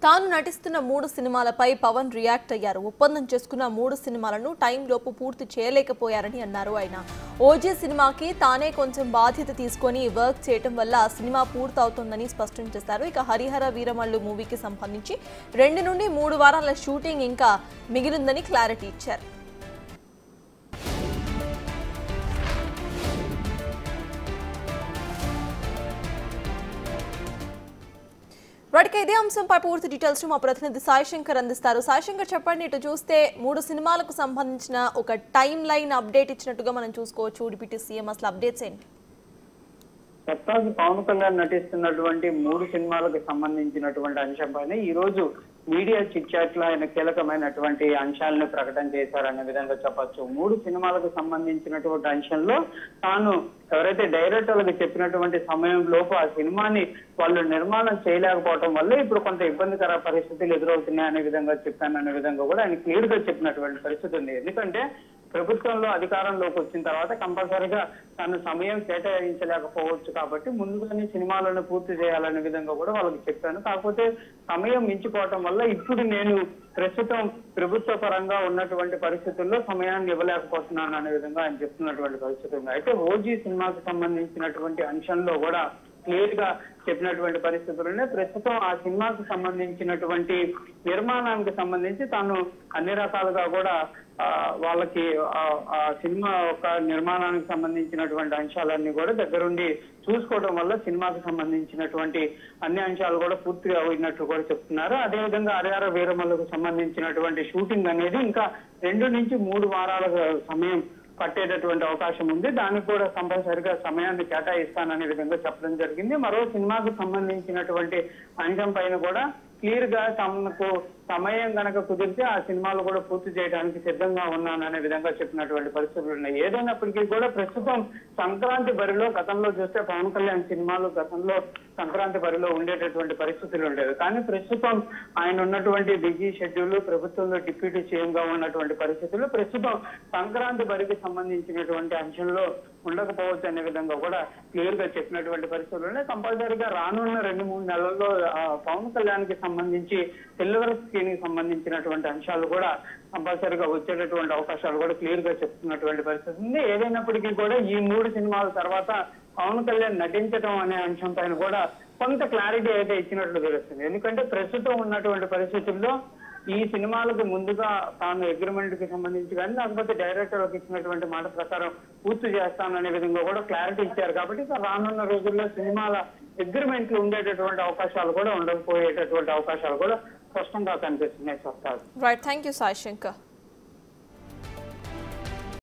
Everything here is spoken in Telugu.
తాను నటిస్తున్న 3 సినిమాలపై పవన్ రియాక్ట్ అయ్యారు. ఒప్పందం చేసుకున్న 3 సినిమాలను టైంలోపు పూర్తి చేయలేకపోయారని అన్నారు. ఆయన ఓజీ సినిమాకి తానే కొంచెం బాధ్యత తీసుకొని వర్క్ చేయడం వల్ల సినిమా పూర్తవుతుందని స్పష్టం చేశారు. ఇక హరిహర వీరమల్లు మూవీకి సంబంధించి 2 నుండి 3 వారాల షూటింగ్ ఇంకా మిగిలిందని క్లారిటీ ఇచ్చారు. వాటికి ఇదే అంశంపై పూర్తి డీటెయిల్స్ మా ప్రతినిధి సాయి శంకర్ అందిస్తారు. సాయి శంకర్, చెప్పండి. ఇటు చూస్తే 3 సినిమాలకు సంబంధించిన ఒక టైం లైన్ అప్డేట్ ఇచ్చినట్టుగా మనం చూసుకోవచ్చు. డిప్యూటీ సీఎం అసలు అప్డేట్స్ ఏంటి? ప్రస్తుతం పవన్ కళ్యాణ్ నటిస్తున్నటువంటి 3 సినిమాలకు సంబంధించినటువంటి అంశంపైన ఈ రోజు మీడియా చిట్ చాట్ లో ఆయన కీలకమైనటువంటి అంశాలను ప్రకటన చేశారనే విధంగా చెప్పొచ్చు. 3 సినిమాలకు సంబంధించినటువంటి అంశంలో తాను ఎవరైతే డైరెక్టర్లకు చెప్పినటువంటి సమయం లోపు ఆ సినిమాని వాళ్ళు నిర్మాణం చేయలేకపోవడం వల్ల ఇప్పుడు కొంత ఇబ్బందికర పరిస్థితులు ఎదురవుతున్నాయి అనే విధంగా చెప్పాననే విధంగా కూడా ఆయన క్లియర్ గా చెప్పినటువంటి పరిస్థితి ఉంది. ఎందుకంటే ప్రభుత్వంలో అధికారంలోకి వచ్చిన తర్వాత కంపల్సరీగా తను సమయం కేటాయించలేకపోవచ్చు కాబట్టి ముందుగానే సినిమాలను పూర్తి చేయాలనే విధంగా కూడా వాళ్ళకి చెప్పాను. కాకపోతే సమయం మించిపోవటం వల్ల ఇప్పుడు నేను ప్రస్తుతం ప్రభుత్వ పరంగా ఉన్నటువంటి పరిస్థితుల్లో సమయాన్ని ఇవ్వలేకపోతున్నాను అనే విధంగా ఆయన చెప్తున్నటువంటి పరిస్థితి ఉంది. అయితే ఓజీ సినిమాకు సంబంధించినటువంటి అంశంలో కూడా క్లియర్ గా చెప్పినటువంటి పరిస్థితుల్లోనే ప్రస్తుతం ఆ సినిమాకు సంబంధించినటువంటి నిర్మాణానికి సంబంధించి తాను అన్ని రకాలుగా కూడా వాళ్ళకి ఆ సినిమా యొక్క నిర్మాణానికి సంబంధించినటువంటి అంశాలన్నీ కూడా దగ్గరుండి చూసుకోవడం వల్ల సినిమాకు సంబంధించినటువంటి అన్ని అంశాలు కూడా పూర్తిగా అయినట్లు కూడా చెప్తున్నారు. అదేవిధంగా హరిహర వీరమల్లుకు సంబంధించినటువంటి షూటింగ్ అనేది ఇంకా 2 నుంచి 3 వారాల సమయం పట్టేటటువంటి అవకాశం ఉంది. దానికి కూడా కంపల్సరిగా సమయాన్ని కేటాయిస్తాననే విధంగా చెప్పడం జరిగింది. మరో సినిమాకు సంబంధించినటువంటి అంశం పైన కూడా క్లియర్ గా తమకు సమయం గనక కుదిరితే ఆ సినిమాలు కూడా పూర్తి చేయడానికి సిద్ధంగా ఉన్నాననే విధంగా చెప్పినటువంటి పరిస్థితులు ఉన్నాయి. ఏదైనప్పటికీ కూడా ప్రస్తుతం సంక్రాంతి బరిలో గతంలో చూస్తే పవన్ కళ్యాణ్ సినిమాలు గతంలో సంక్రాంతి బరిలో ఉండేటటువంటి పరిస్థితులు ఉండేవి. కానీ ప్రస్తుతం ఆయన ఉన్నటువంటి బిజీ షెడ్యూల్, ప్రభుత్వంలో డిప్యూటీ సీఎం గా ఉన్నటువంటి పరిస్థితులు ప్రస్తుతం సంక్రాంతి బరికి సంబంధించినటువంటి అంశంలో ఉండకపోవచ్చు అనే విధంగా కూడా క్లియర్ గా చెప్పినటువంటి పరిస్థితులు ఉన్నాయి. కంపల్సరీగా రానున్న 2-3 నెలల్లో పవన్ కళ్యాణ్ కి సంబంధించి సిల్వర్ స్క్రీన్ కి సంబంధించినటువంటి అంశాలు కూడా కంపల్సరీగా వచ్చేటటువంటి అవకాశాలు కూడా క్లియర్ గా చెప్తున్నటువంటి పరిస్థితి ఉంది. ఏదైనప్పటికీ కూడా ఈ 3 సినిమాల తర్వాత పవన్ కళ్యాణ్ నటించడం అనే అంశం పైన కూడా కొంత క్లారిటీ అయితే ఇచ్చినట్లు తెలుస్తుంది. ఎందుకంటే ప్రస్తుతం ఉన్నటువంటి పరిస్థితుల్లో ఈ సినిమాలకు ముందుగా తాను అగ్రిమెంట్ కి సంబంధించి కానీ లేకపోతే డైరెక్టర్లకు ఇచ్చినటువంటి మాట ప్రకారం పూర్తి చేస్తాననే విధంగా కూడా క్లారిటీ ఇచ్చారు. కాబట్టి రానున్న రోజుల్లో సినిమాల అగ్రిమెంట్లు ఉండేటటువంటి అవకాశాలు కూడా ఉండకపోయేటటువంటి అవకాశాలు కూడా స్పష్టంగా కనిపిస్తున్నాయి. Right, thank you Sai Shankar.